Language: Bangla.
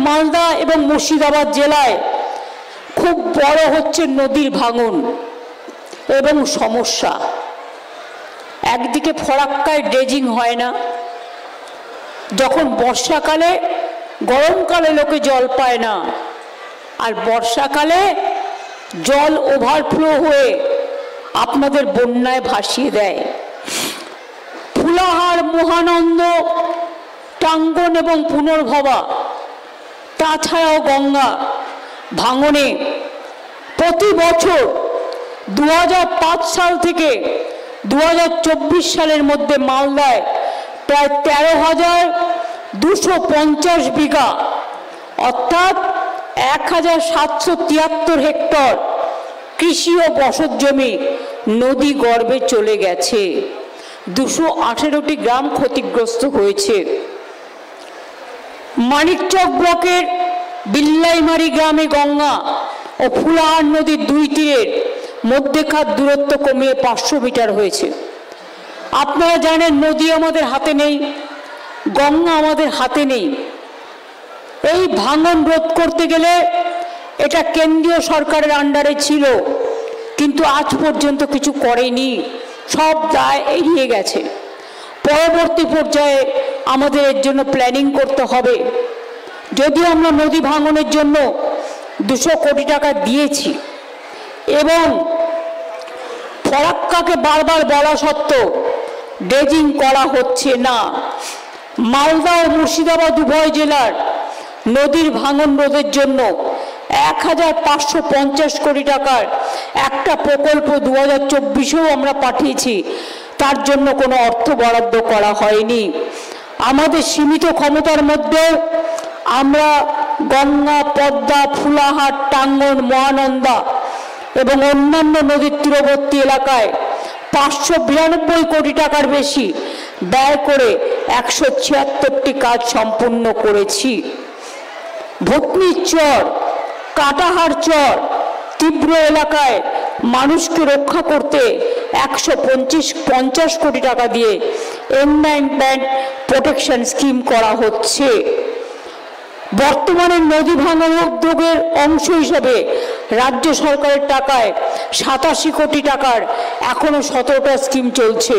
মালদা এবং মুর্শিদাবাদ জেলায় খুব বড় হচ্ছে নদীর ভাঙন এবং সমস্যা। একদিকে ফরাক্কায় ড্রেজিং হয় না, যখন বর্ষাকালে গরমকালে লোকে জল পায় না, আর বর্ষাকালে জল ওভারফ্লো হয়ে আপনাদের বন্যায় ভাসিয়ে দেয়। ফুলাহার, মহানন্দ, টাঙ্গন এবং পুনর্ভবা, তাছাড়াও গঙ্গা ভাঙনে প্রতি বছর 2005 সাল থেকে 2024 সালের মধ্যে মালদায় প্রায় 13,250 বিঘা অর্থাৎ 1,773 হেক্টর কৃষি ও বসত জমি নদী গর্ভে চলে গেছে। 218টি গ্রাম ক্ষতিগ্রস্ত হয়েছে। মানিকচক ব্লকের বিল্লাইমারি গ্রামে গঙ্গা ও ফুলাহার নদীর দুই তীরের মধ্যেকার দূরত্ব কমিয়ে 500 মিটার হয়েছে। আপনারা জানেন নদী আমাদের হাতে নেই, গঙ্গা আমাদের হাতে নেই। এই ভাঙন রোধ করতে গেলে এটা কেন্দ্রীয় সরকারের আন্ডারে ছিল, কিন্তু আজ পর্যন্ত কিছু করেনি, সব দায় এড়িয়ে গেছে। পরবর্তী পর্যায়ে আমাদের এর জন্য প্ল্যানিং করতে হবে। যদিও আমরা নদী ভাঙনের জন্য 200 কোটি টাকা দিয়েছি এবং ফরাক্কাকে বারবার বলা সত্ত্বেও ড্রেজিং করা হচ্ছে না। মালদা ও মুর্শিদাবাদ উভয় জেলার নদীর ভাঙন রোধের জন্য 1,550 কোটি টাকার একটা প্রকল্প 2024-এও আমরা পাঠিয়েছি, তার জন্য কোনো অর্থ বরাদ্দ করা হয়নি। আমাদের সীমিত ক্ষমতার মধ্যে আমরা গঙ্গা, পদ্মা, ফুলাহাট, টাঙ্গন, মহানন্দা এবং অন্যান্য নদীর তীরবর্তী এলাকায় 592 কোটি টাকার বেশি ব্যয় করে 176টি কাজ সম্পূর্ণ করেছি। ভুতনির চর, কাটাহার চর তীব্র এলাকায় মানুষকে রক্ষা করতে 150 কোটি টাকা দিয়ে এনভায়রনমেন্ট প্রোটেকশন স্কিম করা হচ্ছে। বর্তমানে নদী ভাঙন উদ্যোগের অংশ হিসেবে রাজ্য সরকারের টাকায় 87 কোটি টাকার এখনো 17টা স্কিম চলছে।